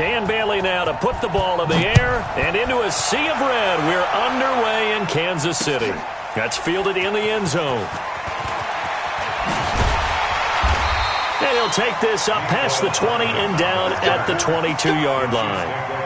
Dan Bailey now to put the ball in the air and into a sea of red. We're underway in Kansas City. That's fielded in the end zone. And he'll take this up past the 20 and down at the 22-yard line.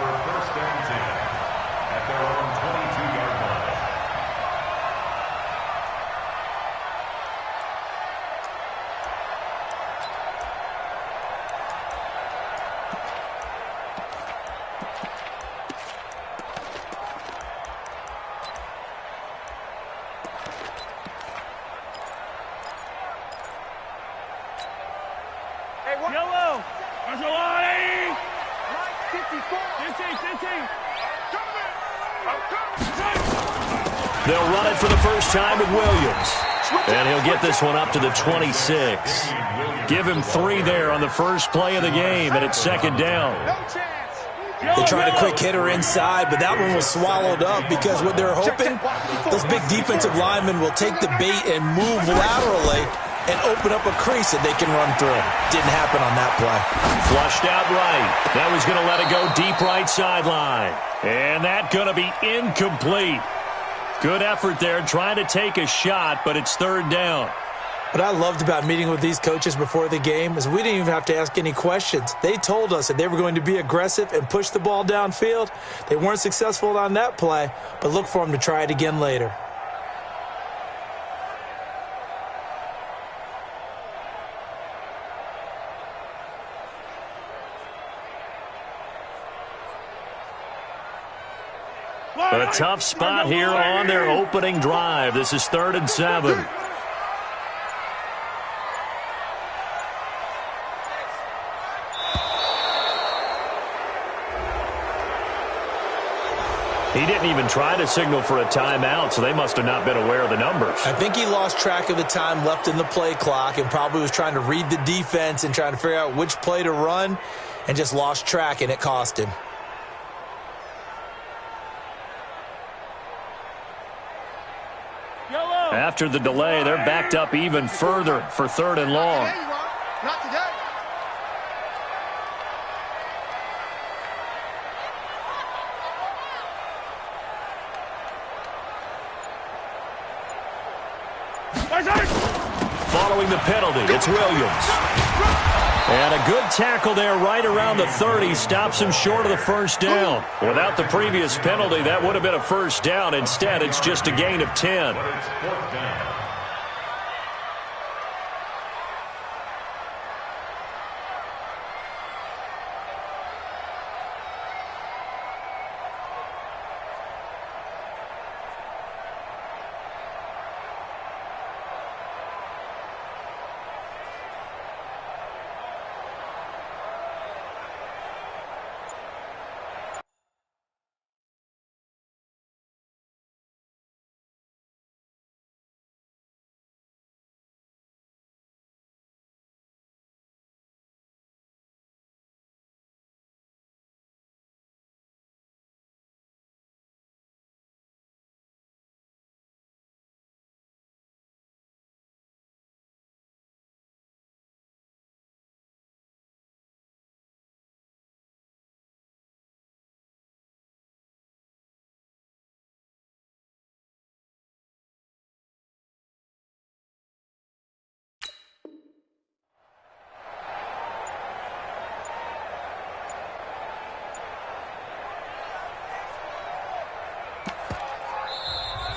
They'll run it for the first time with Williams. And he'll get this one up to the 26. Give him 3 there on the first play of the game, and it's second down. They tried a quick hitter inside, but that one was swallowed up because what they're hoping, those big defensive linemen will take the bait and move laterally and open up a crease that they can run through. Didn't happen on that play. Flushed out right. That was going to let it go deep right sideline. And that's going to be incomplete. Good effort there trying to take a shot, but it's third down. What I loved about meeting with these coaches before the game is we didn't even have to ask any questions. They told us that they were going to be aggressive and push the ball downfield. They weren't successful on that play, but look for them to try it again later. A tough spot here on their opening drive. This is 3rd and 7. He didn't even try to signal for a timeout, so they must have not been aware of the numbers. I think he lost track of the time left in the play clock and probably was trying to read the defense and trying to figure out which play to run and just lost track, and it cost him. After the delay, they're backed up even further for 3rd and long. Not today. Following the penalty, it's Williams. And a good tackle there right around the 30 stops him short of the first down. Without the previous penalty, that would have been a first down. Instead, it's just a gain of 10.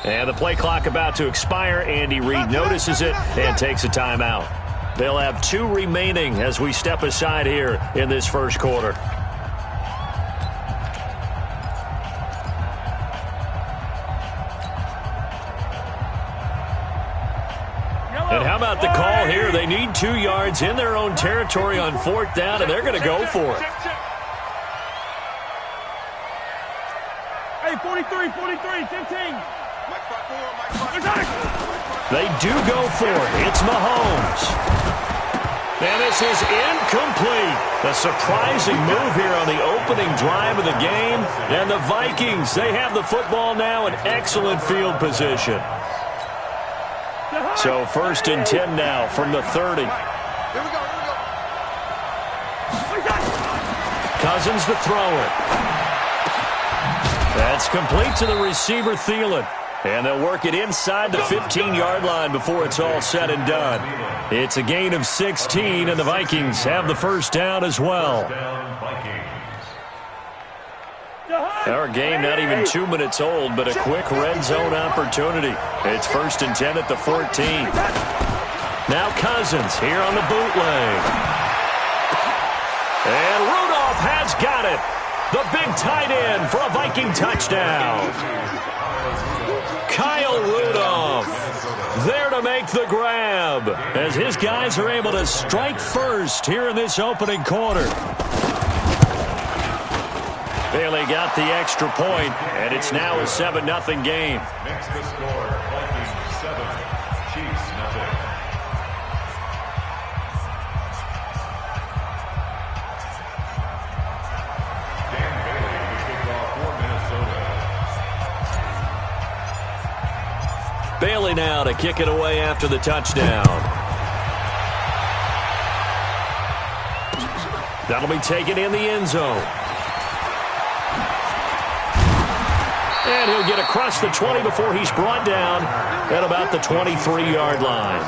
And the play clock about to expire. Andy Reid notices it and takes a timeout. They'll have 2 remaining as we step aside here in this first quarter. And how about the call here? They need 2 yards in their own territory on 4th down, and they're going to go for it. Hey, 43, 15. They do go for it. It's Mahomes. And this is incomplete. A surprising move here on the opening drive of the game. And the Vikings, they have the football now in excellent field position. So 1st and 10 now from the 30. Cousins to throw it. That's complete to the receiver, Thielen. And they'll work it inside the 15-yard line before it's all said and done. It's a gain of 16, and the Vikings have the first down as well. Our game not even 2 minutes old, but a quick red zone opportunity. It's 1st and 10 at the 14. Now Cousins here on the bootleg. And Rudolph has got it. The big tight end for a Viking touchdown. Kyle Rudolph there to make the grab as his guys are able to strike first here in this opening quarter. Bailey got the extra point, and it's now a 7-0 game. Next to score, Vikings 7, Chiefs 0. Dan Bailey to kick off for Minnesota. Bailey now to kick it away after the touchdown. That'll be taken in the end zone. And he'll get across the 20 before he's brought down at about the 23-yard line.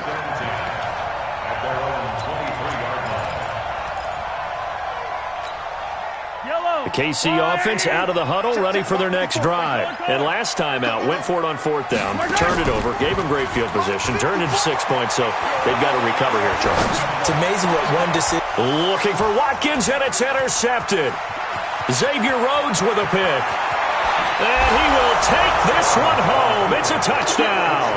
The KC offense out of the huddle, ready for their next drive. And last time out, went for it on 4th down, turned it over, gave them great field position, turned into 6 points, so they've got to recover here, Charles. It's amazing what one decision. Looking for Watkins, and it's intercepted. Xavier Rhodes with a pick. And he will take this one home. It's a touchdown.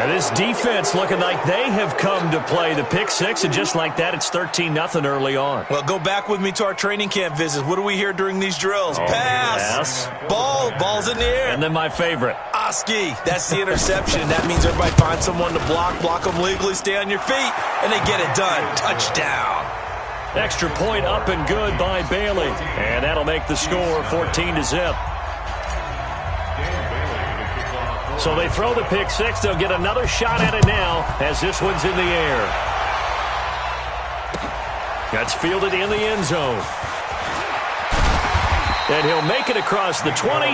And this defense looking like they have come to play the pick six, and just like that, it's 13-0 early on. Well, go back with me to our training camp visits. What do we hear during these drills? Pass. Yes. Ball's in the air. And then my favorite. Oski. That's the interception. That means everybody finds someone to block them legally, stay on your feet, and they get it done. Touchdown. Extra point up and good by Bailey. And that'll make the score 14-0. So they throw the pick six. They'll get another shot at it now as this one's in the air. That's fielded in the end zone. And he'll make it across the 20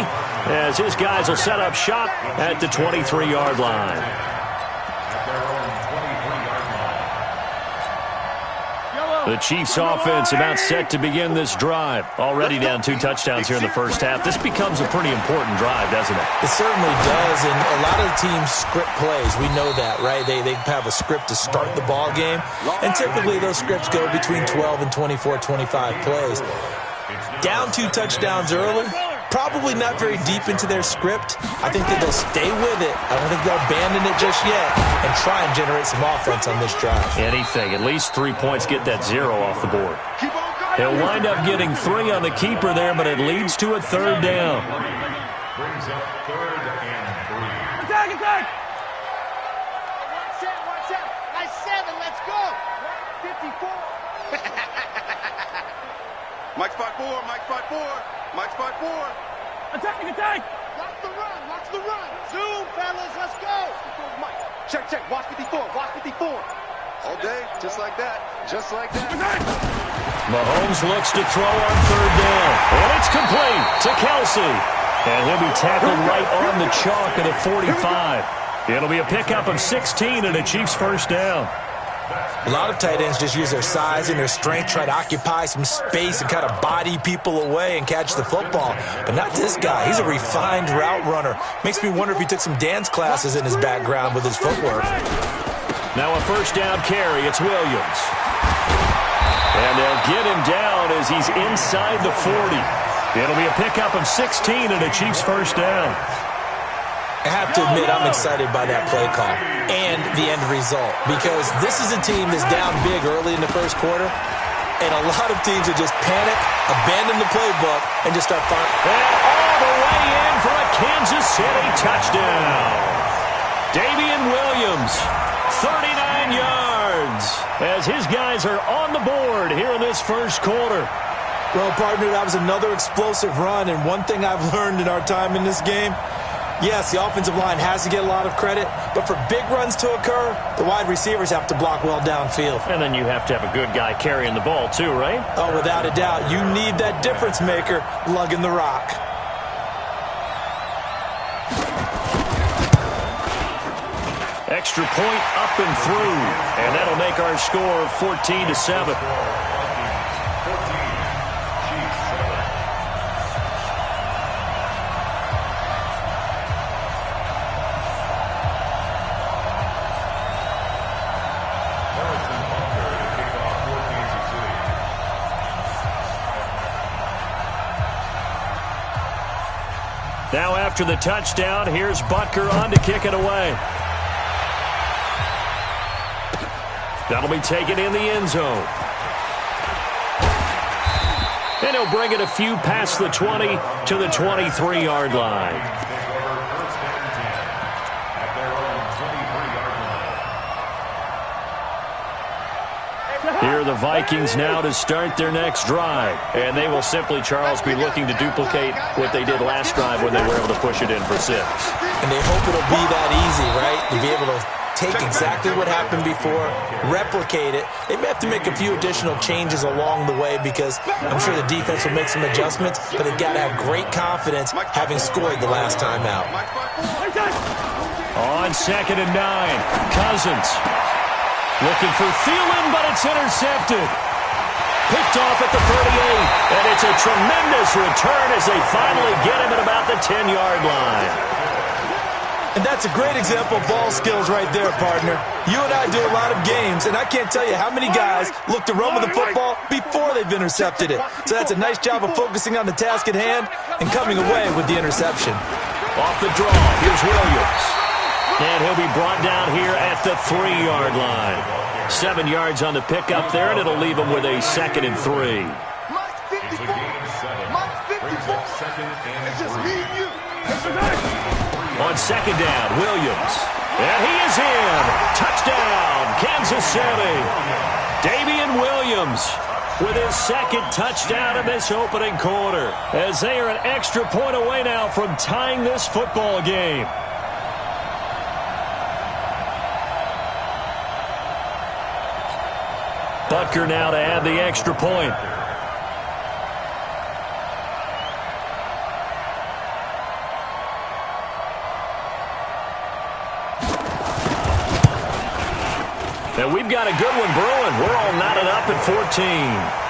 as his guys will set up shop at the 23-yard line. The Chiefs offense about set to begin this drive. Already down 2 touchdowns here in the first half. This becomes a pretty important drive, doesn't it? It certainly does, and a lot of teams script plays. We know that, right? They have a script to start the ball game, and typically those scripts go between 12 and 24, 25 plays. Down 2 touchdowns early, probably not very deep into their script. I think that they'll stay with it. I don't think they'll abandon it just yet and try and generate some offense on this drive. Anything. At least 3 points, get that 0 off the board. He'll wind up getting 3 on the keeper there, but it leads to a 3rd down. Brings up 3rd and 3. Attack! Watch out. Nice 7. Let's go. 54. Mike spot 4. Attack! Watch the run. Zoom, fellas. Let's go. Mike. Check. Watch 54. All day, just like that. Mahomes looks to throw on 3rd down. And it's complete to Kelsey. And he'll be tackled right on the chalk at a 45. It'll be a pickup of 16 and a Chiefs first down. A lot of tight ends just use their size and their strength, try to occupy some space and kind of body people away and catch the football. But not this guy. He's a refined route runner. Makes me wonder if he took some dance classes in his background with his footwork. Now a first down carry. It's Williams. And they'll get him down as he's inside the 40. It'll be a pickup of 16 and a Chiefs first down. I have to admit, I'm excited by that play call and the end result, because this is a team that's down big early in the first quarter, and a lot of teams that just panic, abandon the playbook, and just start firing. And all the way in for a Kansas City touchdown. Damian Williams, 39 yards, as his guys are on the board here in this first quarter. Well, partner, that was another explosive run, and one thing I've learned in our time in this game, Yes, the offensive line has to get a lot of credit, but for big runs to occur, the wide receivers have to block well downfield. And then you have to have a good guy carrying the ball too, right? Oh, without a doubt. You need that difference maker lugging the rock. Extra point up and through, and that'll make our score 14-7. Now after the touchdown, here's Butker on to kick it away. That'll be taken in the end zone. And he'll bring it a few past the 20 to the 23-yard line. Here are the Vikings now to start their next drive. And they will simply, Charles, be looking to duplicate what they did last drive when they were able to push it in for 6. And they hope it'll be that easy, right? To be able to take exactly what happened before, replicate it. They may have to make a few additional changes along the way because I'm sure the defense will make some adjustments, but they've got to have great confidence having scored the last time out. On 2nd and 9, Cousins looking for Thielen, but it's intercepted. Picked off at the 38, and it's a tremendous return as they finally get him at about the 10-yard line. And that's a great example of ball skills right there, partner. You and I do a lot of games, and I can't tell you how many guys look to run with the football before they've intercepted it. So that's a nice job of focusing on the task at hand and coming away with the interception. Off the draw, here's Williams. And he'll be brought down here at the 3-yard line. 7 yards on the pickup there, and it'll leave him with a 2nd and 3. Mike 54. Mike 54. It's just me and you. On 2nd down, Williams. And he is in. Touchdown, Kansas City. Damian Williams with his 2nd touchdown in this opening quarter, as they are an extra point away now from tying this football game. Butker now to add the extra point. And we've got a good one brewing. We're all knotted up at 14.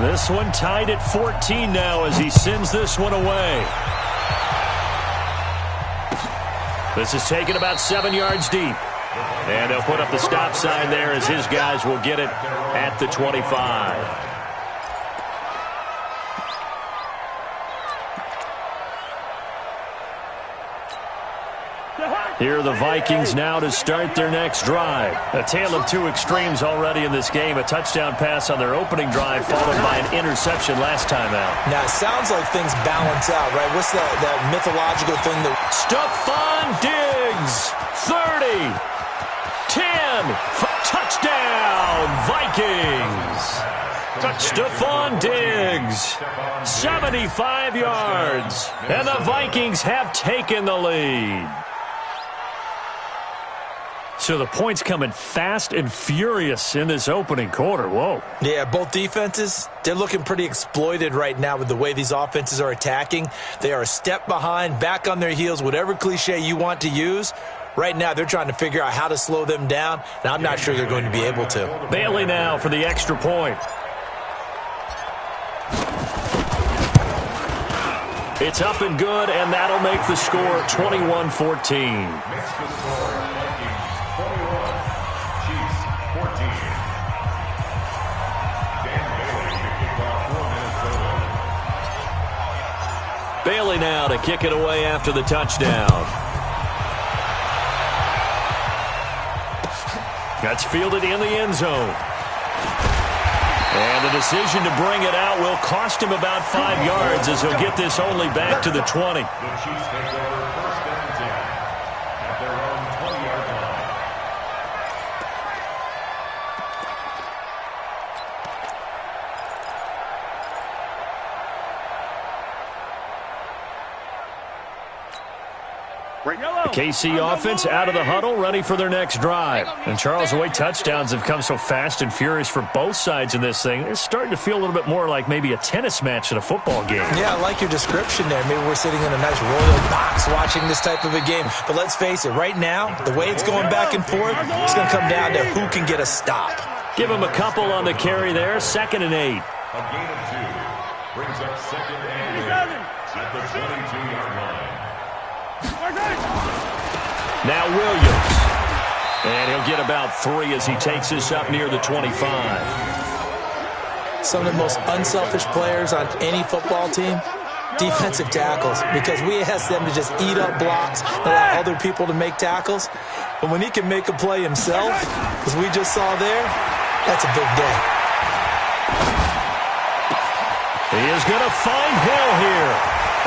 This one tied at 14 now as he sends this one away. This is taken about 7 yards deep. And they'll put up the stop sign there as his guys will get it at the 25. Here are the Vikings now to start their next drive. A tale of two extremes already in this game. A touchdown pass on their opening drive followed by an interception last time out. Now, it sounds like things balance out, right? What's that mythological thing that... Stephon Diggs, 30, 10, touchdown, Vikings. Stephon Diggs, 75 yards, and the Vikings have taken the lead. So the points coming fast and furious in this opening quarter. Whoa. Yeah, both defenses, they're looking pretty exploited right now with the way these offenses are attacking. They are a step behind, back on their heels, whatever cliche you want to use. Right now, they're trying to figure out how to slow them down, and I'm not sure they're going to be able to. Bailey now for the extra point. It's up and good, and that'll make the score 21-14. Bailey now to kick it away after the touchdown. That's fielded in the end zone. And the decision to bring it out will cost him about 5 yards as he'll get this only back to the 20. The Chiefs take over first and 10 at their own 20-yard line. The KC offense out of the huddle, ready for their next drive. And Charles, the way touchdowns have come so fast and furious for both sides in this thing, it's starting to feel a little bit more like maybe a tennis match at a football game. Yeah, I like your description there. Maybe we're sitting in a nice royal box watching this type of a game. But let's face it, right now, the way it's going back and forth, it's going to come down to who can get a stop. Give him a couple on the carry there, 2nd and 8. A gain of 2 brings up 2nd and 8 at the 22-yard line. Now Williams. And he'll get about 3 as he takes this up near the 25. Some of the most unselfish players on any football team, defensive tackles, because we ask them to just eat up blocks and allow other people to make tackles. But when he can make a play himself, as we just saw there, that's a big day. He is going to find Hill here.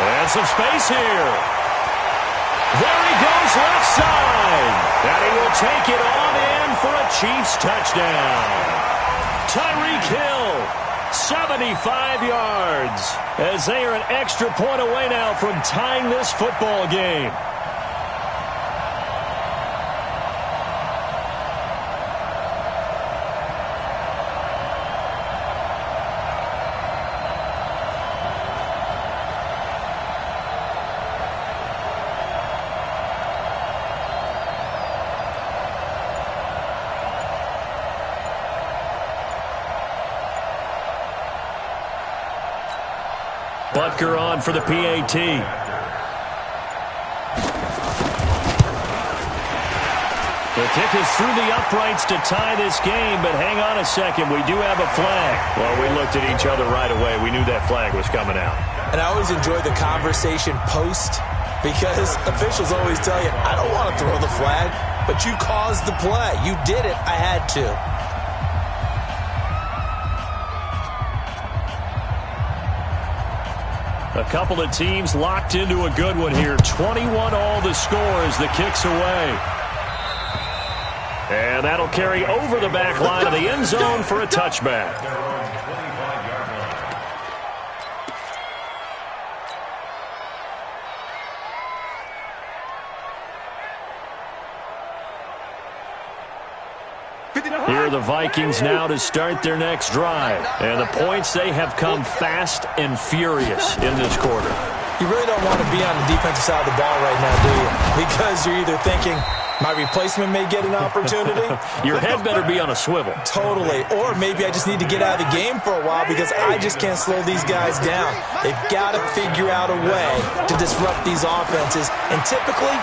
And some space here. There he goes left side. And he will take it on in for a Chiefs touchdown. Tyreek Hill, 75 yards, as they are an extra point away now from tying this football game. Butker on for the PAT. The kick is through the uprights to tie this game, but hang on a second. We do have a flag. Well, we looked at each other right away. We knew that flag was coming out. And I always enjoy the conversation post, because officials always tell you, I don't want to throw the flag, but you caused the play. You did it. I had to. A couple of teams locked into a good one here. 21 all the score as the kick's away. And that'll carry over the back line of the end zone for a touchback. Here are the Vikings now to start their next drive. And the points, they have come fast and furious in this quarter. You really don't want to be on the defensive side of the ball right now, do you? Because you're either thinking, my replacement may get an opportunity. Your head better be on a swivel. Totally. Or maybe I just need to get out of the game for a while because I just can't slow these guys down. They've got to figure out a way to disrupt these offenses. And typically,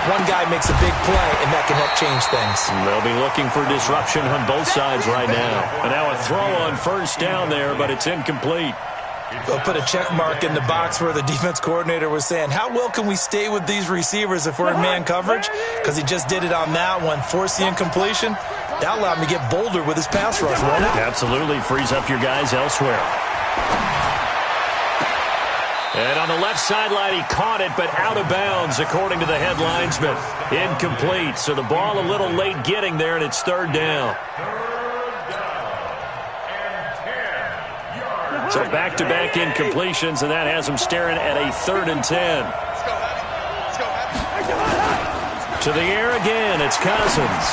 one guy makes a big play, and that can help change things. They'll be looking for disruption on both sides right now. And now a throw on first down there, but it's incomplete. They'll put a check mark in the box where the defense coordinator was saying, how well can we stay with these receivers if we're in man coverage? Because he just did it on that one, forced the incompletion. That allowed him to get bolder with his pass rush, won't it? Absolutely. Frees up your guys elsewhere. And on the left sideline, he caught it, but out of bounds, according to the head linesman. Incomplete. So the ball a little late getting there, and it's third down. So back-to-back incompletions, and that has him staring at a 3rd and 10. To the air again, it's Cousins.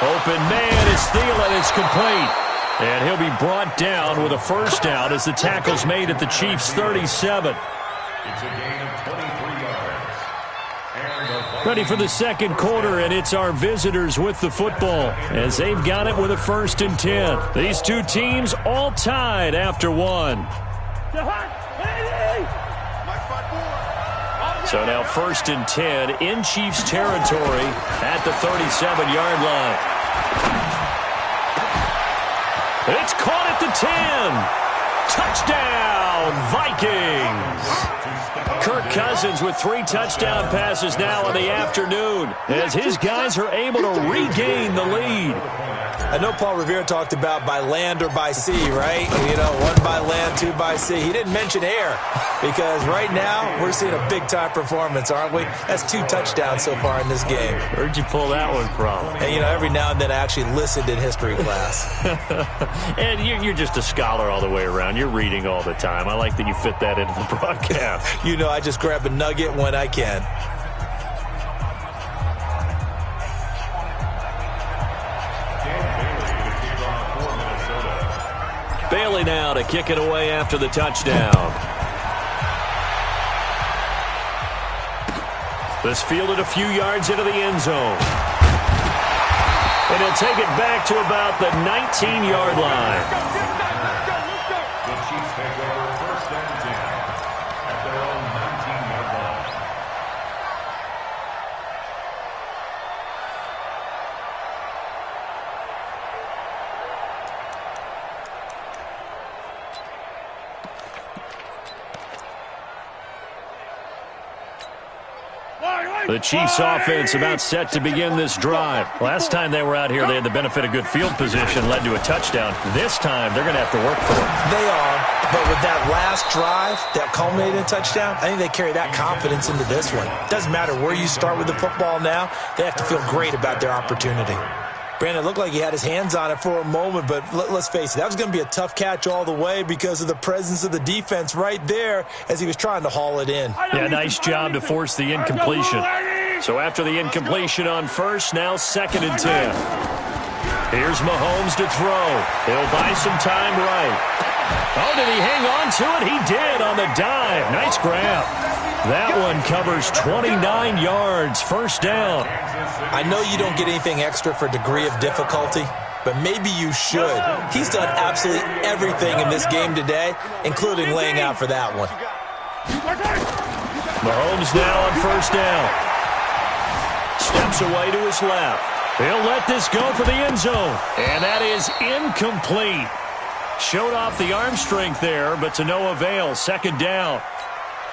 Open man, it's Thielen, it's complete. And he'll be brought down with a first down as the tackle's made at the Chiefs' 37. It's a gain of 23 yards. Ready for the second quarter, and it's our visitors with the football as they've got it with a 1st and 10. These two teams all tied after one. So now 1st and 10 in Chiefs territory at the 37-yard line. It's caught at the 10. Touchdown, Vikings. Kirk Cousins with 3 touchdown passes now in the afternoon as his guys are able to regain the lead. I know Paul Revere talked about by land or by sea, right? You know, 1 by land, 2 by sea. He didn't mention air because right now we're seeing a big-time performance, aren't we? That's 2 touchdowns so far in this game. Where'd you pull that one from? And, you know, every now and then I actually listened in history class. And you're just a scholar all the way around. You're reading all the time. I like that you fit that into the broadcast. You know, I just grab a nugget when I can. Bailey now to kick it away after the touchdown. This fielded a few yards into the end zone. And he'll take it back to about the 19-yard line. The Chiefs take over first and 10 at their own 19-yard line. The Chiefs offense about set to begin this drive. Last time they were out here, they had the benefit of good field position, led to a touchdown. This time, they're going to have to work for it. They are, but with that last drive that culminated in a touchdown, I think they carry that confidence into this one. Doesn't matter where you start with the football now, they have to feel great about their opportunity. Brandon, it looked like he had his hands on it for a moment, but let's face it, that was going to be a tough catch all the way because of the presence of the defense right there as he was trying to haul it in. Yeah, nice job to force the incompletion. So after the incompletion on first, now 2nd and 10. Here's Mahomes to throw. He'll buy some time right. Oh, did he hang on to it? He did on the dive. Nice grab. That one covers 29 yards. First down. I know you don't get anything extra for degree of difficulty, but maybe you should. He's done absolutely everything in this game today, including laying out for that one. Mahomes now on first down. Steps away to his left. He'll let this go for the end zone. And that is incomplete. Showed off the arm strength there, but to no avail. 2nd down.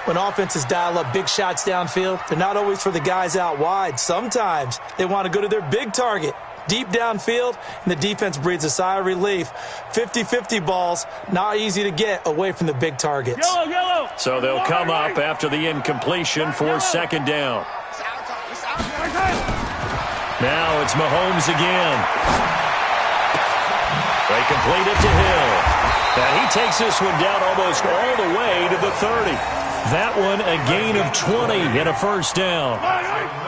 When offenses dial up big shots downfield, they're not always for the guys out wide. Sometimes they want to go to their big target, deep downfield, and the defense breathes a sigh of relief. 50-50 balls, not easy to get away from the big targets. Yellow. So they'll come up after the incompletion for 2nd down. Now it's Mahomes again. They complete it to Hill. And he takes this one down almost all the way to the 30. That one a gain of 20 and a first down.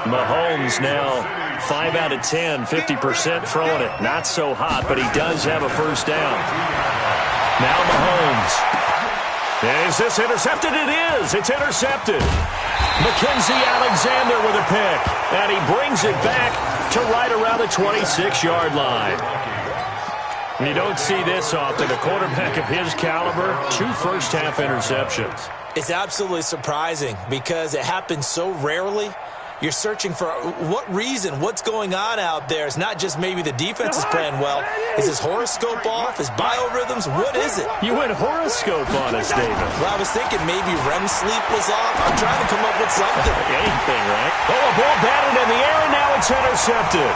Mahomes now 5 out of 10, 50% throwing it. Not so hot, but he does have a first down. Now Mahomes. Is this intercepted? It is. It's intercepted. Mackenzie Alexander with a pick. And he brings it back to right around the 26-yard line. You don't see this often. A quarterback of his caliber, 2 first-half interceptions. It's absolutely surprising because it happens so rarely. You're searching for what reason, what's going on out there. It's not just maybe the defense is playing well. Is his horoscope off? His biorhythms? What is it? You went horoscope on us, David. Well, I was thinking maybe REM sleep was off. I'm trying to come up with something. Anything, right? Oh, a ball batted in the air, and now it's intercepted.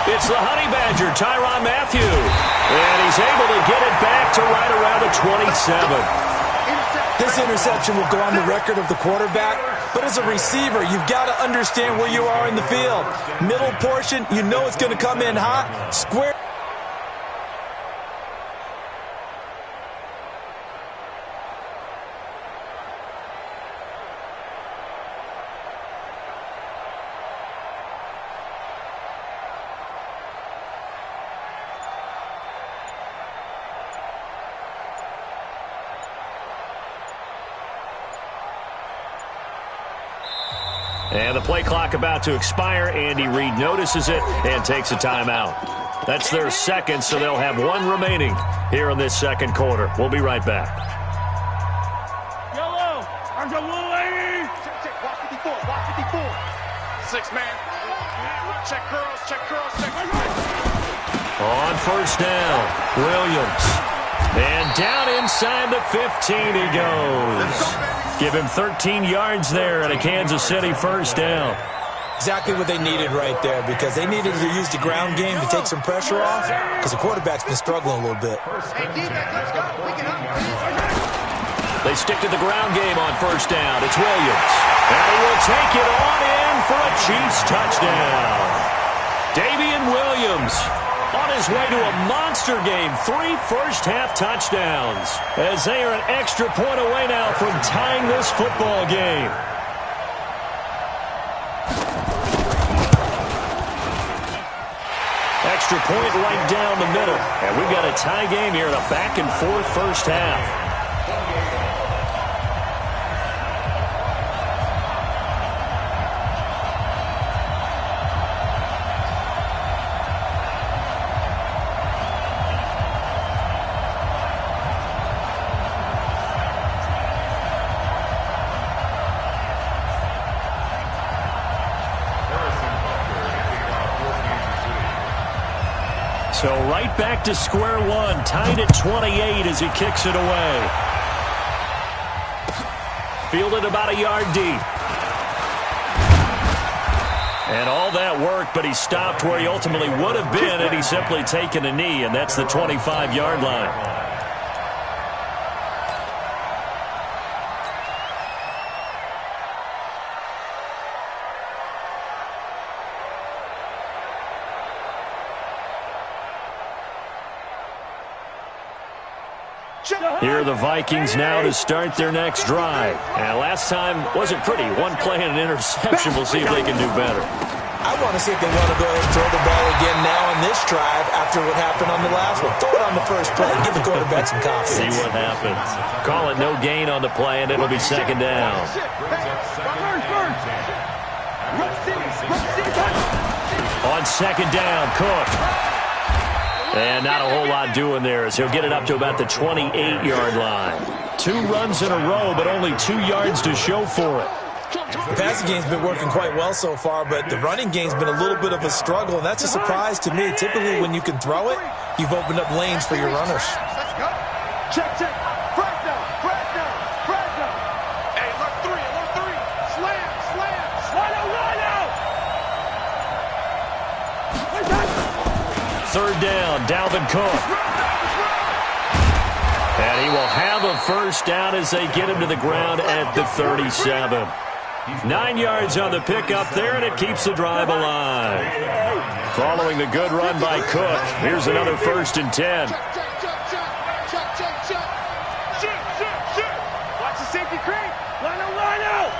It's the Honey Badger, Tyrann Mathieu. And he's able to get it back to right around the 27. This interception will go on the record of the quarterback, but as a receiver, you've got to understand where you are in the field. Middle portion, you know it's going to come in hot. Square. And the play clock about to expire. Andy Reid notices it and takes a timeout. That's their 2nd, so they'll have 1 remaining here in this 2nd quarter. We'll be right back. Yellow. I'm the blue lady. Check. Watch 54. Watch 54. 6 man. Check girls. Check. On first down, Williams. And down inside the 15 he goes. Give him 13 yards there and a Kansas City first down. Exactly what they needed right there, because they needed to use the ground game to take some pressure off, because the quarterback's been struggling a little bit. Hey, defense, let's go. We can They stick to the ground game on first down. It's Williams. And he will take it on in for a Chiefs touchdown. Damian Williams on his way to a monster game. 3 first-half touchdowns as they are an extra point away now from tying this football game. Extra point right down the middle. And we've got a tie game here in a back-and-forth first half. So right back to square one, tied at 28 as he kicks it away. Fielded about a yard deep. And all that work, but he stopped where he ultimately would have been had he simply taken a knee, and that's the 25-yard line. Here are the Vikings now to start their next drive. And last time wasn't pretty. One play and an interception. We'll see if they can do better. I want to see if they want to go ahead and throw the ball again now on this drive after what happened on the last one. Throw it on the first play and give the quarterback some confidence. See what happens. Call it no gain on the play, and it'll be second down. On second down, Cook. And not a whole lot doing there as he'll get it up to about the 28-yard line. 2 runs in a row, but only 2 yards to show for it. The passing game's been working quite well so far, but the running game's been a little bit of a struggle, and that's a surprise to me. Typically, when you can throw it, you've opened up lanes for your runners. Let's go. Check. Frag down. Hey, look 3. Slam. Line out. Third down, Dalvin Cook. And he will have a first down as they get him to the ground at the 37. 9 yards on the pickup there, and it keeps the drive alive. Following the good run by Cook, here's another 1st and 10. Check. Watch the safety creep. Line out.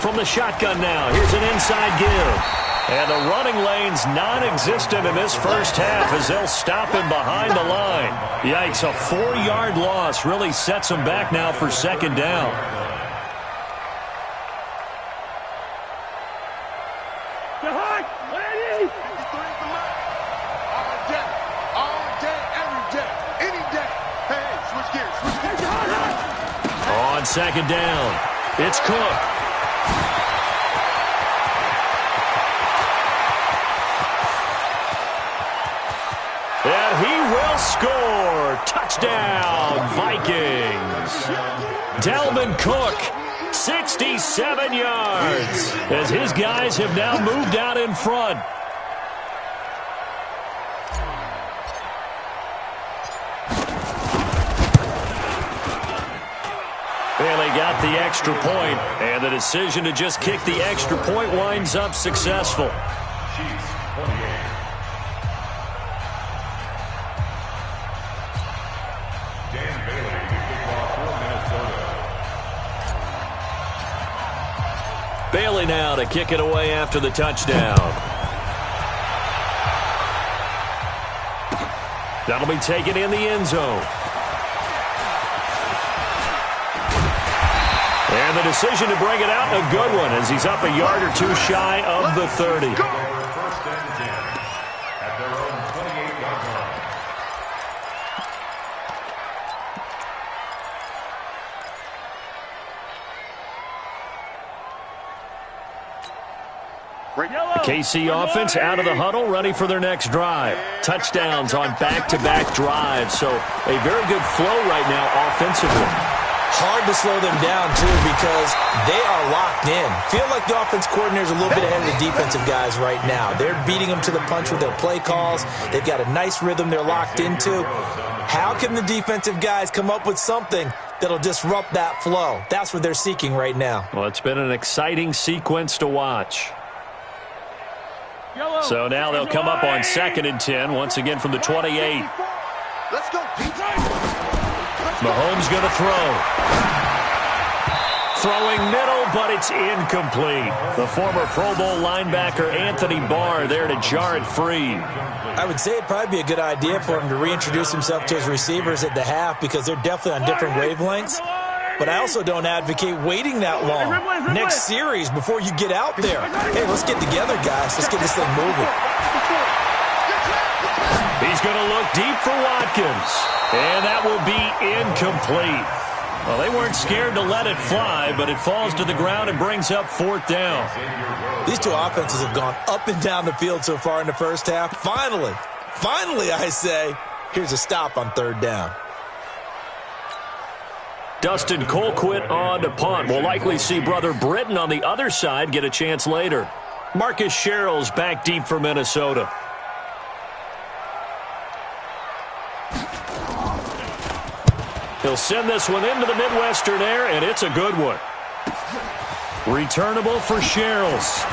From the shotgun now, here's an inside give. And the running lane's non-existent in this first half as they'll stop him behind the line. Yikes, a 4-yard loss really sets him back now for second down. On second down, it's Cook. And he will score. Touchdown, Vikings. Dalvin Cook, 67 yards, as his guys have now moved out in front. Well, they got the extra point, and the decision to just kick the extra point winds up successful. Bailey now to kick it away after the touchdown. That'll be taken in the end zone. And the decision to bring it out, a good one, as he's up a yard or 2 shy of the 30. The KC offense out of the huddle, ready for their next drive. Touchdowns on back-to-back drives, so a very good flow right now offensively. Hard to slow them down, too, because they are locked in. Feel like the offense coordinator is a little bit ahead of the defensive guys right now. They're beating them to the punch with their play calls. They've got a nice rhythm they're locked into. How can the defensive guys come up with something that'll disrupt that flow? That's what they're seeking right now. Well, it's been an exciting sequence to watch. So now they'll come up on 2nd and 10, once again from the 28. Let's go. Mahomes going to throw. Throwing middle, but it's incomplete. The former Pro Bowl linebacker Anthony Barr there to jar it free. I would say it'd probably be a good idea for him to reintroduce himself to his receivers at the half because they're definitely on different wavelengths. But I also don't advocate waiting that long. Next series before you get out there. Hey, let's get together, guys. Let's get this thing moving. He's going to look deep for Watkins. And that will be incomplete. Well, they weren't scared to let it fly, but it falls to the ground and brings up 4th down. These two offenses have gone up and down the field so far in the first half. Finally, I say, here's a stop on 3rd down. Dustin Colquitt on to punt. We'll likely see brother Britton on the other side get a chance later. Marcus Sherrill's back deep for Minnesota. He'll send this one into the Midwestern air, and it's a good one. Returnable for Sherrills.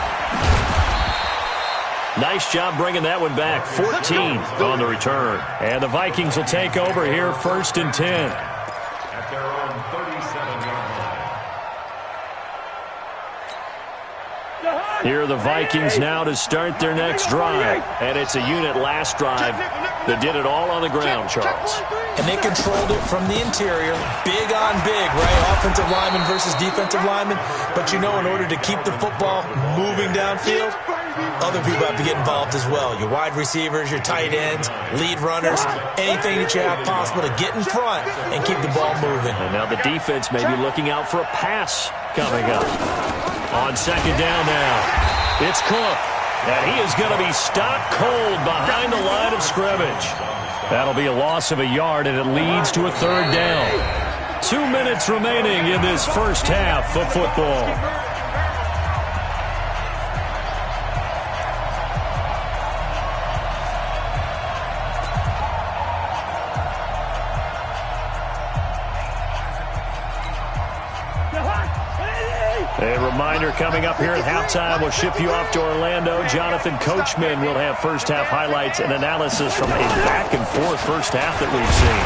Nice job bringing that one back. 14 on the return. And the Vikings will take over here 1st and 10. At their own 37-yard line. Here are the Vikings now to start their next drive. And it's a unit last drive that did it all on the ground, Charles. And they controlled it from the interior. Big on big, right? Offensive lineman versus defensive lineman. But you know, in order to keep the football moving downfield, other people have to get involved as well. Your wide receivers, your tight ends, lead runners, anything that you have possible to get in front and keep the ball moving. And now the defense may be looking out for a pass coming up. On 2nd down now, it's Cook. And he is going to be stopped cold behind the line of scrimmage. That'll be a loss of a yard, and it leads to a 3rd down. 2 minutes remaining in this first half of football. A reminder coming up here at halftime. We'll ship you off to Orlando. Jonathan Coachman will have first half highlights and analysis from a back-and-forth first half that we've seen.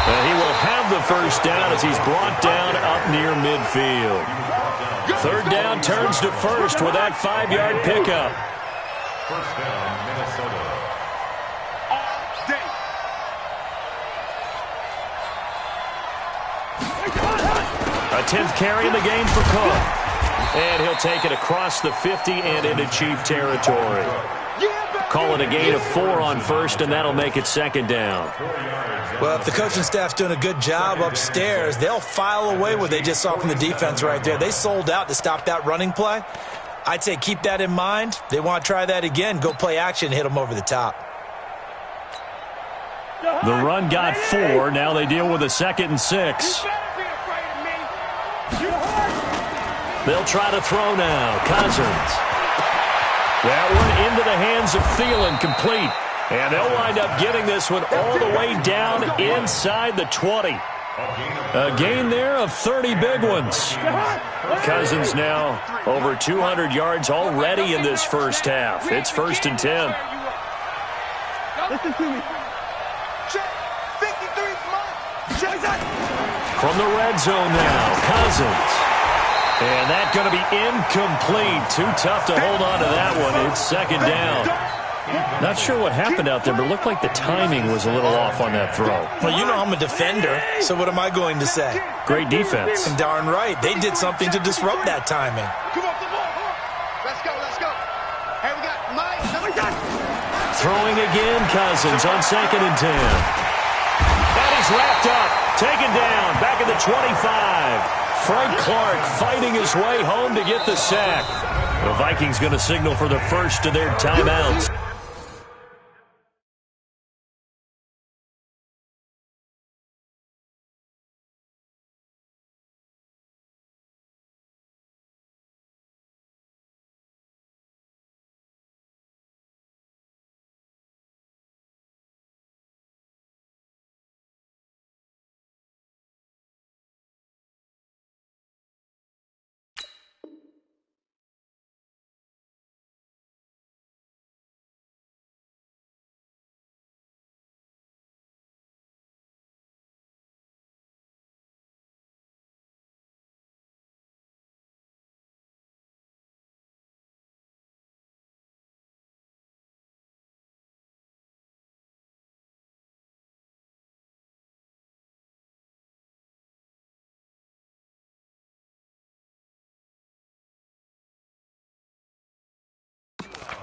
He will have the first down as he's brought down up near midfield. 3rd down turns to 1st with that 5-yard pickup. First down, Minnesota. A 10th carry in the game for Cook. And he'll take it across the 50 and into Chief territory. Call it a gain of 4 on 1st, and that'll make it 2nd down. Well, if the coaching staff's doing a good job upstairs, they'll file away what they just saw from the defense right there. They sold out to stop that running play. I'd say keep that in mind. They want to try that again. Go play action, hit them over the top. The run got 4. Now they deal with a 2nd and 6. They'll try to throw now. Cousins. That one into the hands of Thielen, complete. And they'll wind up getting this one all the way down inside the 20. A gain there of 30 big ones. Cousins now over 200 yards already in this first half. It's 1st and 10. Listen to me. From the red zone now, Cousins. And that's going to be incomplete. Too tough to hold on to that one. It's 2nd down. Not sure what happened out there, but it looked like the timing was a little off on that throw. Well, you know I'm a defender, so what am I going to say? Great defense. And darn right, they did something to disrupt that timing. Come on, let's go, let's go. Hey, we got Mike. Throwing again, Cousins on 2nd and 10. And he's wrapped up, taken down, back at the 25. Frank Clark fighting his way home to get the sack. The Vikings going to signal for the first of their timeouts.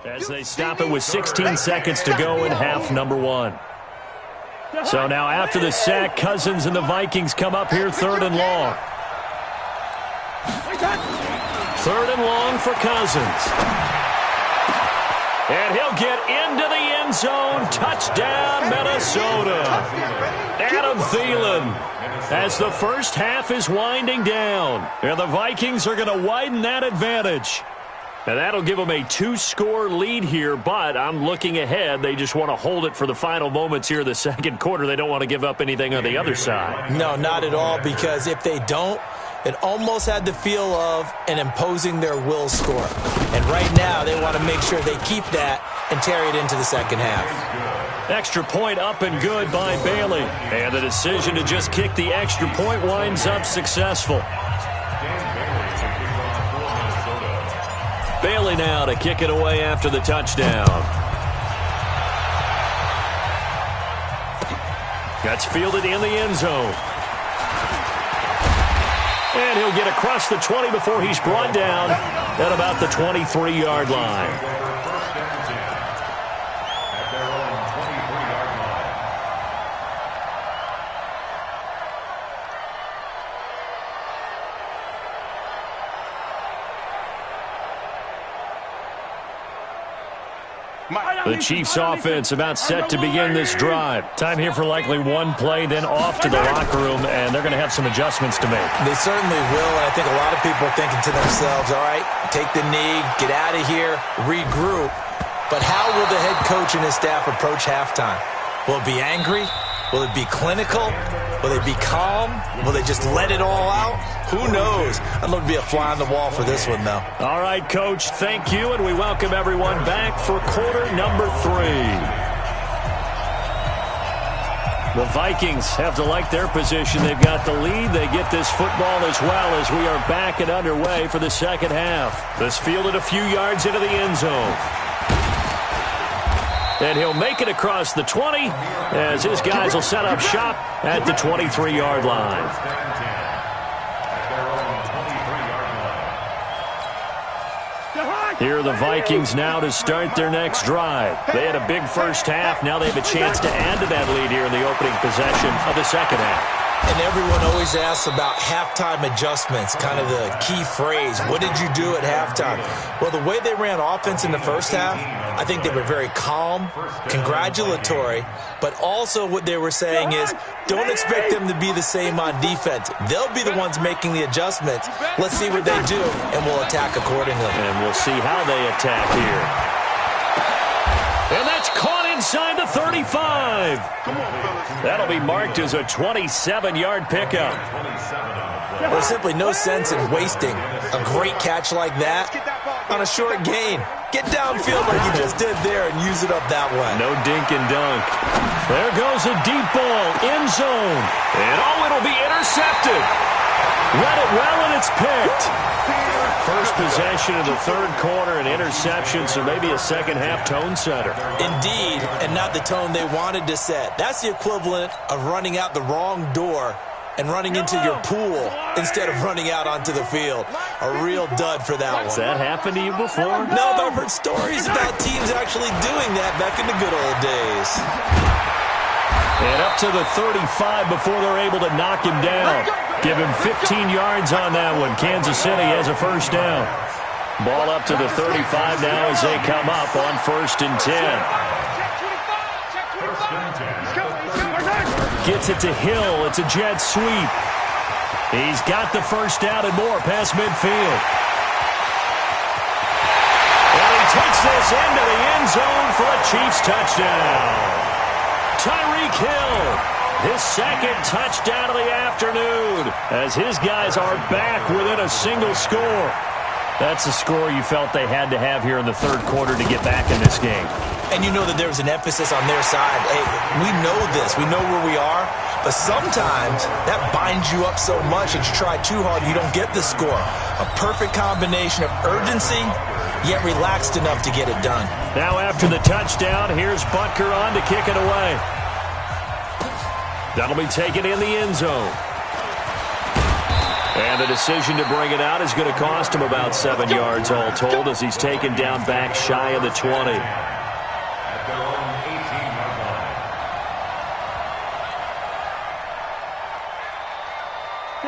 As they stop it with 16 seconds to go in half number one. So now after the sack, Cousins and the Vikings come up here 3rd and long. 3rd and long for Cousins. And he'll get into the end zone. Touchdown, Minnesota. Adam Thielen, as the first half is winding down. And the Vikings are going to widen that advantage. And that'll give them a 2-score lead here, but I'm looking ahead. They just want to hold it for the final moments here in the second quarter. They don't want to give up anything on the other side. No, not at all, because if they don't, it almost had the feel of an imposing their will score. And right now, they want to make sure they keep that and carry it into the second half. Extra point up and good by Bailey. And the decision to just kick the extra point winds up successful. Bailey now to kick it away after the touchdown. That's fielded in the end zone. And he'll get across the 20 before he's brought down at about the 23-yard line. The Chiefs offense about set to begin this drive. Time here for likely one play, then off to the locker room, and they're going to have some adjustments to make. They certainly will, and I think a lot of people are thinking to themselves, all right, take the knee, get out of here, regroup. But how will the head coach and his staff approach halftime? Will it be angry? Will it be clinical? Will they be calm? Will they just let it all out? Who knows? I'd love to be a fly on the wall for this one, though. All right, Coach, thank you, and we welcome everyone back for quarter number 3. The Vikings have to like their position. They've got the lead. They get this football as well as we are back and underway for the second half. This fielded a few yards into the end zone. And he'll make it across the 20 as his guys will set up shop at the 23-yard line. Here are the Vikings now to start their next drive. They had a big first half. Now they have a chance to add to that lead here in the opening possession of the second half. And everyone always asks about halftime adjustments, kind of the key phrase. What did you do at halftime? Well, the way they ran offense in the first half, I think they were very calm, congratulatory, but also what they were saying is don't expect them to be the same on defense. They'll be the ones making the adjustments. Let's see what they do, and we'll attack accordingly. And we'll see how they attack here. And that's caught inside the 35. That'll be marked as a 27-yard pickup. There's simply no sense in wasting a great catch like that on a short gain. Get downfield like you just did there and use it up that way. No dink and dunk. There goes a deep ball, end zone. And it'll be intercepted. Read it well, and it's picked. First possession of the third quarter, an interception, so maybe a second-half tone setter. Indeed, and not the tone they wanted to set. That's the equivalent of running out the wrong door and running into your pool instead of running out onto the field. A real dud for that one. Has that happened to you before? No, but I've heard stories about teams actually doing that back in the good old days. And up to the 35 before they're able to knock him down. Give him 15 yards on that one. Kansas City has a first down. Ball up to the 35 now as they come up on 1st and 10. Gets it to Hill. It's a jet sweep. He's got the first down and more past midfield. And he takes this into the end zone for a Chiefs touchdown. Tyreek Hill, his second touchdown of the afternoon, as his guys are back within a single score. That's a score you felt they had to have here in the third quarter to get back in this game. And you know that there was an emphasis on their side. Hey, we know this. We know where we are. But sometimes that binds you up so much that you try too hard, you don't get the score. A perfect combination of urgency, yet relaxed enough to get it done. Now after the touchdown, here's Butker on to kick it away. That'll be taken in the end zone. And the decision to bring it out is going to cost him about 7 yards all told as he's taken down back shy of the 20. At their own 18-yard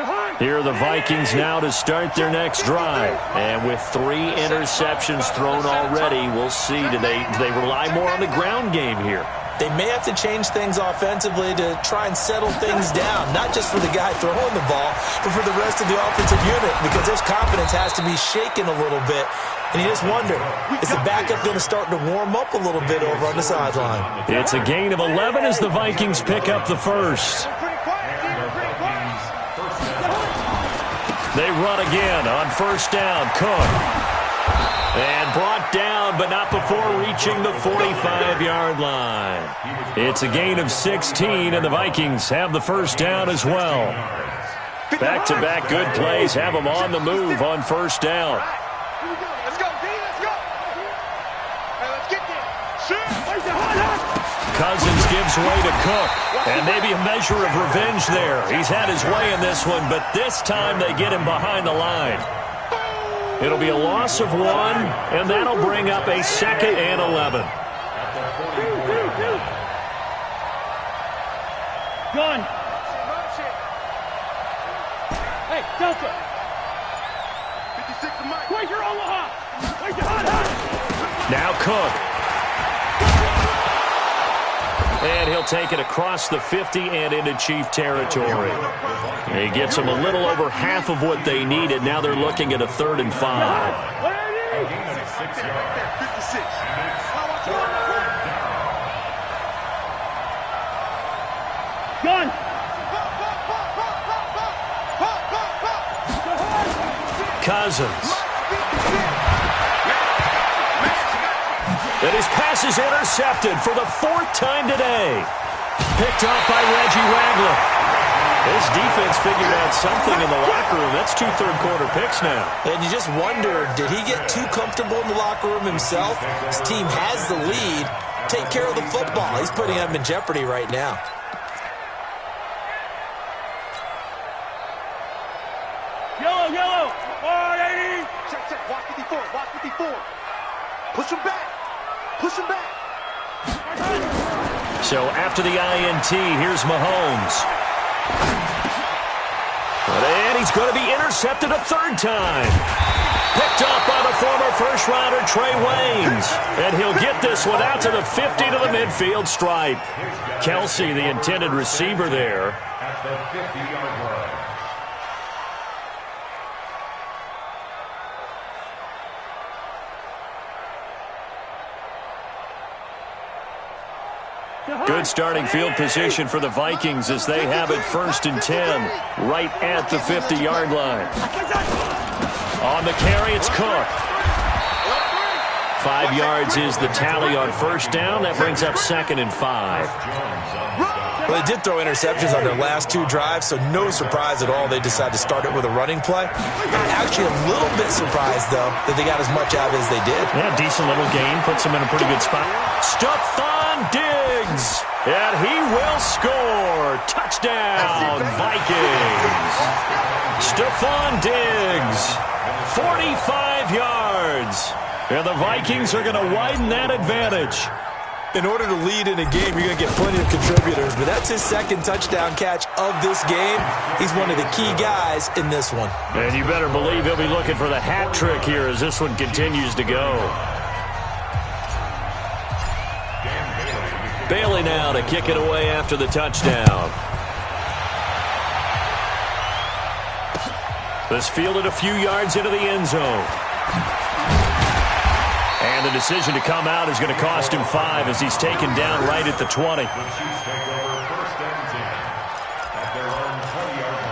line. Here are the Vikings now to start their next drive. And with 3 interceptions thrown already, we'll see. Do they rely more on the ground game here? They may have to change things offensively to try and settle things down, not just for the guy throwing the ball, but for the rest of the offensive unit, because his confidence has to be shaken a little bit. And you just wonder, is the backup going to start to warm up a little bit over on the sideline? It's a gain of 11 as the Vikings pick up the first. They run again on first down. Cook. And brought down, but not before reaching the 45-yard line. It's a gain of 16, and the Vikings have the first down as well. Back-to-back good plays have them on the move on first down. Let's go, D, let's go. Hey, let's get there. Cousins gives way to Cook, and maybe a measure of revenge there. He's had his way in this one, but this time they get him behind the line. It'll be a loss of 1, and that'll bring up a 2nd and 11. Gun. Hey, Delta. 56 to Mike. Where's your Omaha? Where's your hot? Now Cook. And he'll take it across the 50 and into Chief territory. He gets them a little over half of what they needed. Now they're looking at a 3rd and 5. Gun. Cousins. And his pass is intercepted for the 4th time today. Picked off by Reggie Ragland. His defense figured out something in the locker room. That's 2 third-quarter picks now. And you just wonder, did he get too comfortable in the locker room himself? His team has the lead. Take care of the football. He's putting them in jeopardy right now. Yellow. 180. Check. Watch 54. Watch 54. Push him back. Push him back. So after the INT, here's Mahomes. And he's going to be intercepted a 3rd time. Picked off by the former first-rounder Trey Waynes. And he'll get this one out to the 50 to the midfield stripe. Kelsey, the intended receiver there. At the 50-yard line. Good starting field position for the Vikings as they have it 1st and 10 right at the 50-yard line. On the carry, it's Cook. 5 yards is the tally on first down. That brings up 2nd and 5. Well, they did throw interceptions on their last 2 drives, so no surprise at all they decided to start it with a running play. I'm actually a little bit surprised, though, that they got as much out of it as they did. Yeah, decent little gain. Puts them in a pretty good spot. Stephon Diggs, and he will score. Touchdown, Vikings. Stephon Diggs, 45 yards. And the Vikings are going to widen that advantage. In order to lead in a game, you're going to get plenty of contributors, but that's his 2nd touchdown catch of this game. He's one of the key guys in this one. And you better believe he'll be looking for the hat trick here as this one continues to go. Bailey now to kick it away after the touchdown. This fielded a few yards into the end zone. And the decision to come out is going to cost him 5 as he's taken down right at the 20. The Chiefs take over 1st and 10 at their own 20-yard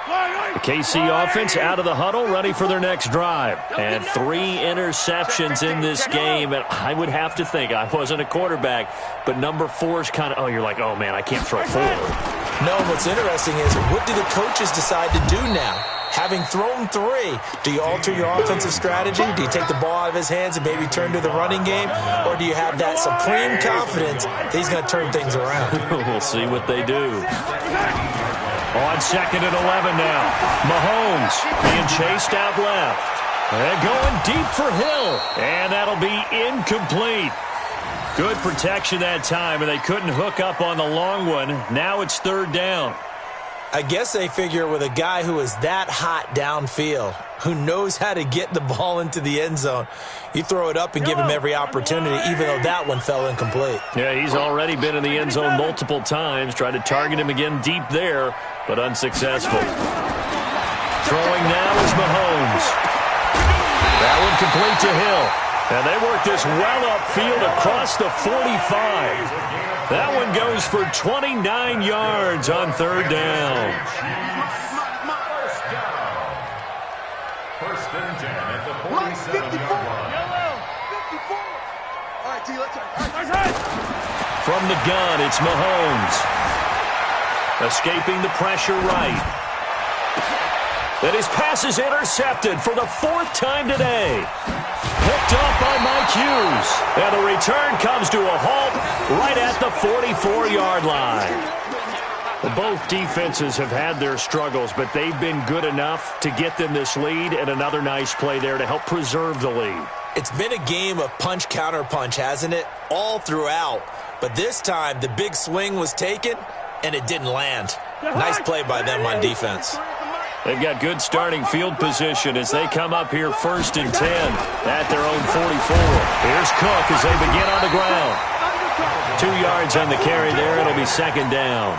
line. The KC offense out of the huddle, ready for their next drive. And 3 interceptions in this game. And I would have to think, I wasn't a quarterback, but number 4 is kind of, you're like, oh, man, I can't throw 4. No, what's interesting is, what do the coaches decide to do now? Having thrown 3, do you alter your offensive strategy? Do you take the ball out of his hands and maybe turn to the running game? Or do you have that supreme confidence that he's going to turn things around? We'll see what they do. On 2nd and 11 now. Mahomes being chased out left. And going deep for Hill. And that'll be incomplete. Good protection that time, and they couldn't hook up on the long one. Now it's 3rd down. I guess they figure with a guy who is that hot downfield, who knows how to get the ball into the end zone, you throw it up and give him every opportunity, even though that one fell incomplete. Yeah, he's already been in the end zone multiple times, tried to target him again deep there, but unsuccessful. Throwing now is Mahomes. That one complete to Hill. And they work this well upfield across the 45. That one goes for 29 yards on 3rd down. First and 10 at the 47-yard line. 54. All right, T, let's go. From the gun, it's Mahomes. Escaping the pressure right. And his pass is intercepted for the 4th time today. Picked off by Mike Hughes. And the return comes to a halt right at the 44-yard line. Well, both defenses have had their struggles, but they've been good enough to get them this lead, and another nice play there to help preserve the lead. It's been a game of punch-counter-punch, hasn't it? All throughout. But this time, the big swing was taken, and it didn't land. Nice play by them on defense. They've got good starting field position as they come up here 1st and 10 at their own 44. Here's Cook as they begin on the ground. 2 yards on the carry there. It'll be 2nd down.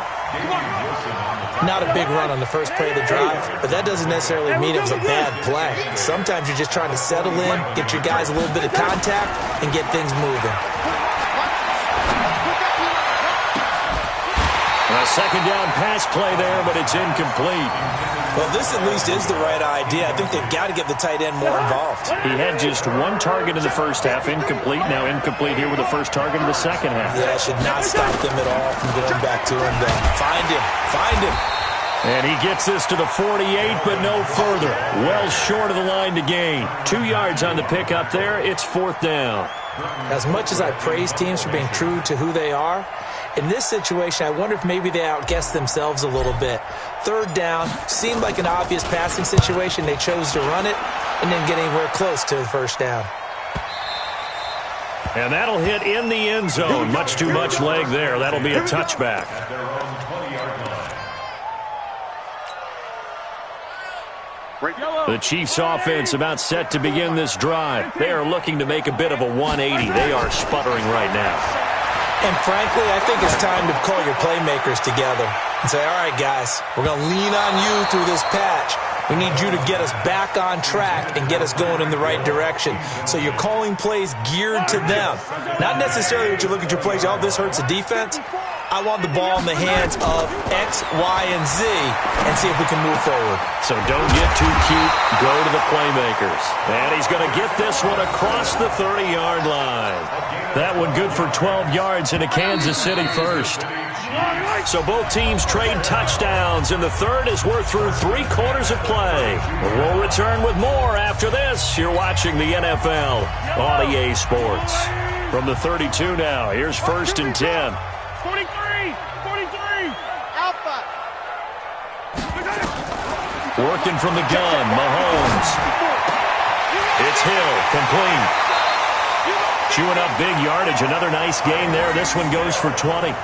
Not a big run on the first play of the drive, but that doesn't necessarily mean it was a bad play. Sometimes you're just trying to settle in, get your guys a little bit of contact, and get things moving. A 2nd down pass play there, but it's incomplete. Well, this at least is the right idea. I think they've got to get the tight end more involved. He had just 1 target in the first half, incomplete. Now incomplete here with the first target in the second half. Yeah, it should not stop them at all from going back to him then. Find him. And he gets this to the 48, but no further. Well short of the line to gain. 2 yards on the pickup there. It's 4th down. As much as I praise teams for being true to who they are, in this situation, I wonder if maybe they outguessed themselves a little bit. 3rd down seemed like an obvious passing situation. They chose to run it and didn't get anywhere close to the 1st down. And that'll hit in the end zone. Much too much leg there. That'll be a touchback. At their own 20-yard line. The Chiefs offense about set to begin this drive. They are looking to make a bit of a 180. They are sputtering right now. And frankly, I think it's time to call your playmakers together and say, all right, guys, we're going to lean on you through this patch. We need you to get us back on track and get us going in the right direction. So you're calling plays geared to them. Not necessarily what you look at your plays, oh, this hurts the defense. I want the ball in the hands of X, Y, and Z and see if we can move forward. So don't get too cute. Go to the playmakers. And he's going to get this one across the 30-yard line. That one good for 12 yards in a Kansas City first. So both teams trade touchdowns, and the third as we're through 3 quarters of play. We'll return with more after this. You're watching the NFL on EA Sports. From the 32 now, here's 1st and 10. 43! Alpha! Working from the gun, Mahomes. It's Hill, complete. Chewing up big yardage, another nice gain there. This one goes for 20.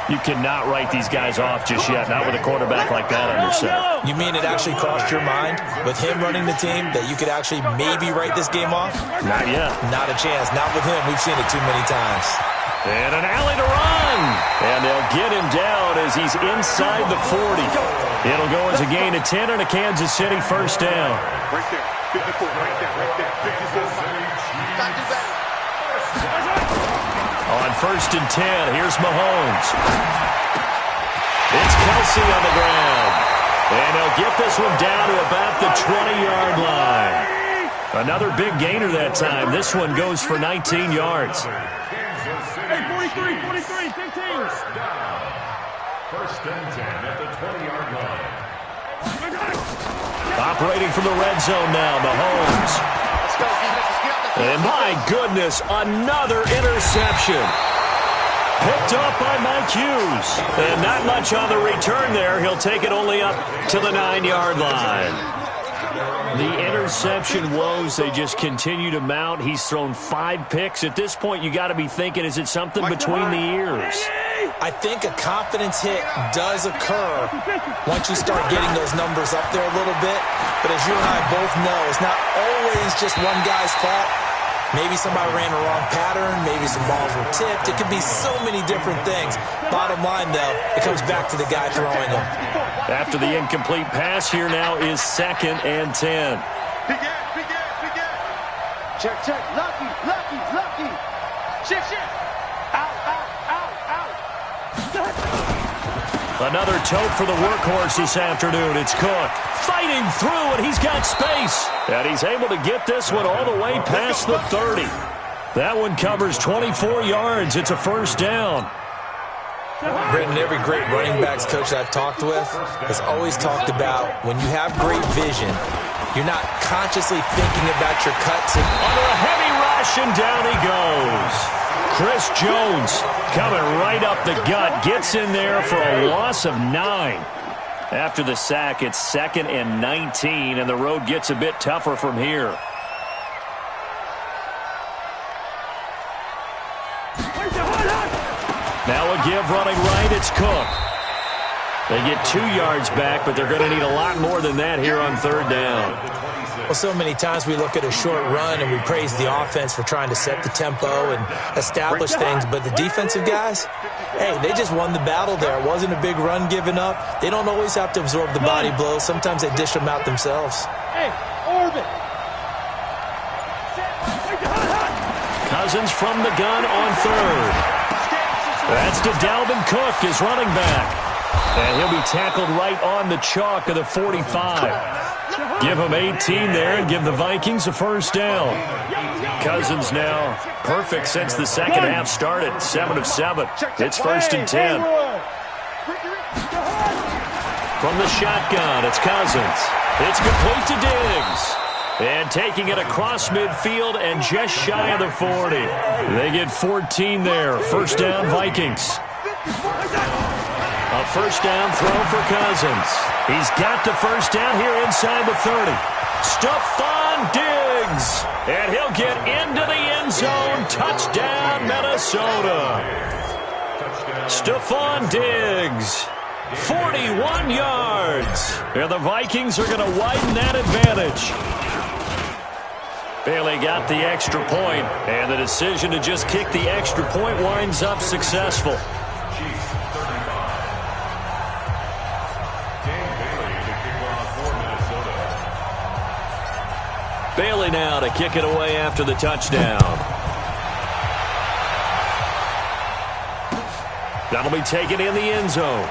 You cannot write these guys off just yet, not with a quarterback like that under center. You mean it actually crossed your mind with him running the team that you could actually maybe write this game off? Not yet. Not a chance. Not with him. We've seen it too many times. And an alley to run. And they'll get him down as he's inside the 40. It'll go as a gain of 10 and a Kansas City first down. Right there. 54. Right there. 54. Not do better. On 1st and 10, here's Mahomes. It's Kelsey on the ground. And he'll get this one down to about the 20-yard line. Another big gainer that time. This one goes for 19 yards. Hey, 43, 15. First and 10 at the 20-yard line. Operating from the red zone now, Mahomes. And my goodness, another interception. Picked up by Mike Hughes. And not much on the return there. He'll take it only up to the 9-yard line. The interception woes, they just continue to mount. He's thrown 5 picks. At this point, you got to be thinking, is it something between the ears? I think a confidence hit does occur once you start getting those numbers up there a little bit. But as you and I both know, it's not always just one guy's fault. Maybe somebody ran a wrong pattern. Maybe some balls were tipped. It could be so many different things. Bottom line, though, it comes back to the guy throwing them. After the incomplete pass, here now is 2nd and 10. Check. Lucky. Shift. Out. Another tote for the workhorse this afternoon. It's Cook fighting through, and he's got space. And he's able to get this one all the way past the 30. That one covers 24 yards. It's a first down. Brendan, every great running backs coach I've talked with has always talked about when you have great vision, you're not consciously thinking about your cuts. Under a heavy rush, and down he goes. Chris Jones coming right up the gut, gets in there for a loss of 9. After the sack, it's 2nd and 19, and the road gets a bit tougher from here. Now a give running right, it's Cook. They get 2 yards back, but they're going to need a lot more than that here on 3rd down. Well, so many times we look at a short run and we praise the offense for trying to set the tempo and establish things, but the defensive guys, hey, they just won the battle there. It wasn't a big run given up. They don't always have to absorb the body blows. Sometimes they dish them out themselves. Hey, orbit. Cousins from the gun on 3rd. That's to Dalvin Cook, his running back. And he'll be tackled right on the chalk of the 45. Give him 18 there and give the Vikings a first down. Cousins now perfect since the second half started. 7 of 7. It's 1st and 10. From the shotgun, it's Cousins. It's complete to Diggs. And taking it across midfield and just shy of the 40. They get 14 there. First down, Vikings. A first down throw for Cousins. He's got the first down here inside the 30. Stephon Diggs. And he'll get into the end zone. Touchdown, Minnesota. Stephon Diggs. 41 yards. And the Vikings are going to widen that advantage. Bailey got the extra point, and the decision to just kick the extra point winds up successful. Bailey now to kick it away after the touchdown. That'll be taken in the end zone.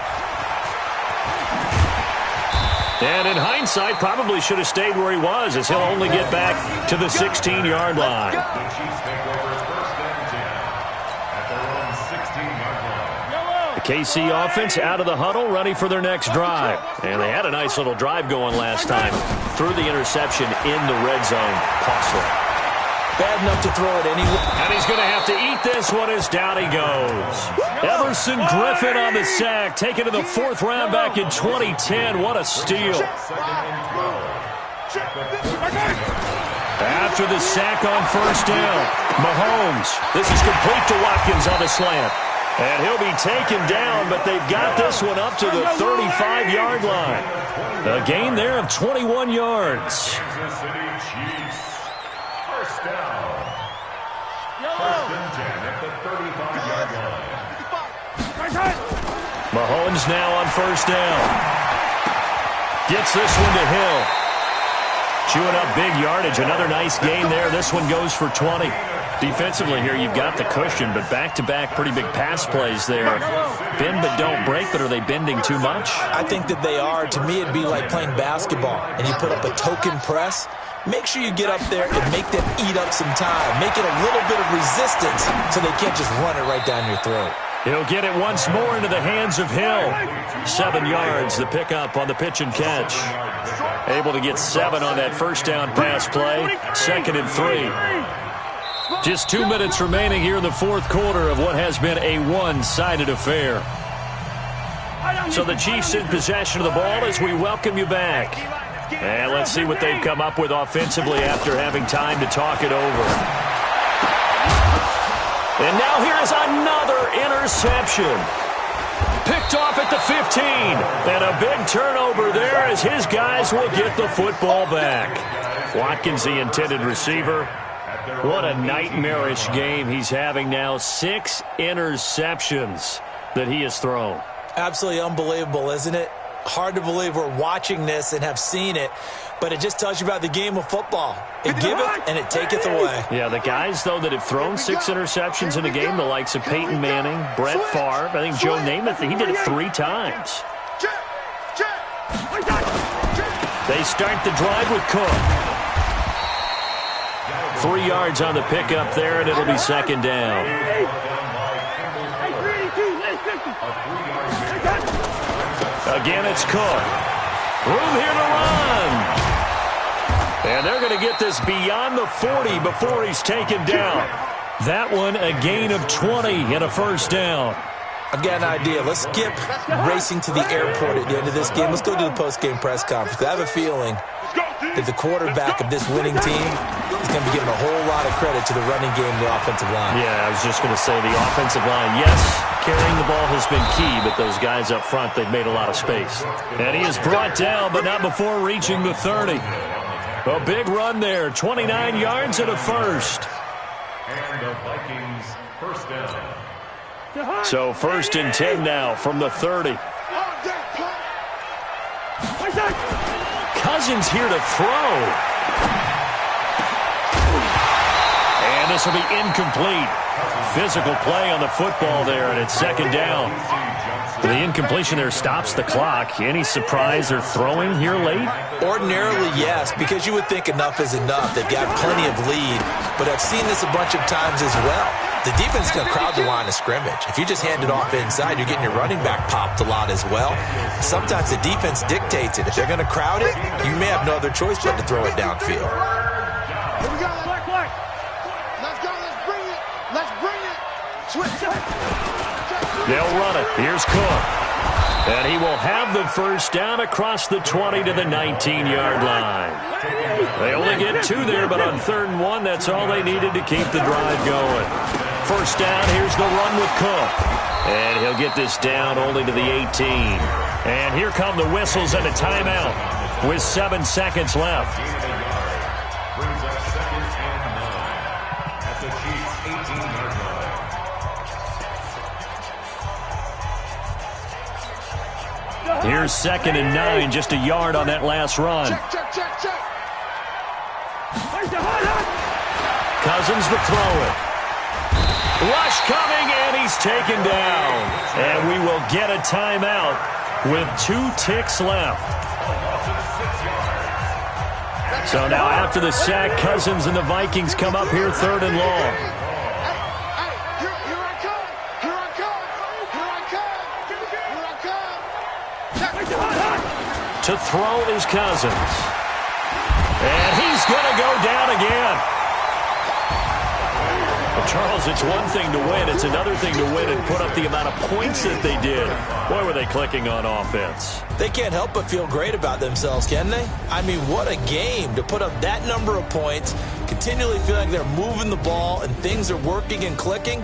And in hindsight, probably should have stayed where he was, as he'll only get back to the 16-yard line. The KC offense out of the huddle, ready for their next drive. And they had a nice little drive going last time. Threw the interception in the red zone. Costly. Bad enough to throw it anyway. And he's going to have to eat this one as down he goes. Everson Griffin on the sack, taken to the 4th round back in 2010. What a steal. After the sack on first down, Mahomes. This is complete to Watkins on the slant. And he'll be taken down, but they've got this one up to the 35-yard line. A gain there of 21 yards. First down. First and 10 at the 35-yard line. Mahomes now on first down. Gets this one to Hill. Chewing up big yardage. Another nice gain there. This one goes for 20. Defensively here, you've got the cushion, but back-to-back pretty big pass plays there. Bend but don't break, but are they bending too much? I think that they are. To me, it'd be like playing basketball, and you put up a token press. Make sure you get up there and make them eat up some time. Make it a little bit of resistance so they can't just run it right down your throat. He'll get it once more into the hands of Hill. 7 yards, the pickup on the pitch and catch. Able to get 7 on that first down pass play. 2nd and 3. Just 2 minutes remaining here in the fourth quarter of what has been a one-sided affair. So the Chiefs in possession of the ball as we welcome you back. And let's see what they've come up with offensively after having time to talk it over. And now here is another interception. Picked off at the 15. And a big turnover there as his guys will get the football back. Watkins, the intended receiver. What a nightmarish game he's having now. 6 interceptions that he has thrown. Absolutely unbelievable, isn't it? Hard to believe we're watching this and have seen it, but it just tells you about the game of football. It giveth and it taketh away. Yeah, the guys, though, that have thrown 6 interceptions in a game, the likes of Peyton Manning, Brett Favre, I think Joe Namath, he did it 3 times. They start the drive with Cook. 3 yards on the pickup there, and it'll be 2nd down. Again, it's Cook. Room here to run. And they're going to get this beyond the 40 before he's taken down. That one, a gain of 20 and a first down. I've got an idea. Let's skip racing to the airport at the end of this game. Let's go to the post-game press conference. I have a feeling that the quarterback of this winning team is going to be given a whole lot of credit to the running game and the offensive line. Yeah, I was just going to say the offensive line, yes, carrying the ball has been key, but those guys up front, they've made a lot of space. And he is brought down, but not before reaching the 30. A big run there, 29 yards and a first. And the Vikings first down. So 1st and 10 now from the 30. Cousins here to throw. And this will be incomplete. Physical play on the football there, and it's 2nd down. The incompletion there stops the clock. Any surprise they're throwing here late? Ordinarily, yes, because you would think enough is enough. They've got plenty of lead, but I've seen this a bunch of times as well. The defense is going to crowd the line of scrimmage. If you just hand it off inside, you're getting your running back popped a lot as well. Sometimes the defense dictates it. If they're going to crowd it, you may have no other choice but to throw it downfield. Here we go. Let's go. Let's bring it. Let's bring it. Switch. They'll run it. Here's Cook. And he will have the first down across the 20 to the 19-yard line. They only get 2 there, but on 3rd and 1, that's all they needed to keep the drive going. First down, here's the run with Cook. And he'll get this down only to the 18. And here come the whistles and a timeout with 7 seconds left. Brings up 2nd and 9 at the Chiefs' 18-yard line. Here's 2nd and 9, just a yard on that last run. Check. Cousins to throw it. Rush coming, and he's taken down. And we will get a timeout with 2 ticks left. So now after the sack, Cousins and the Vikings come up here 3rd and long. To throw is Cousins. And he's going to go down again. Well, Charles, it's one thing to win. It's another thing to win and put up the amount of points that they did. Boy, were they clicking on offense. They can't help but feel great about themselves, can they? I mean, what a game to put up that number of points, continually feel like they're moving the ball and things are working and clicking.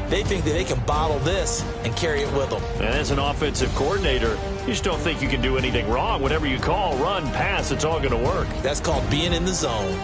They think that they can bottle this and carry it with them. And as an offensive coordinator, you just don't think you can do anything wrong. Whatever you call, run, pass, it's all going to work. That's called being in the zone.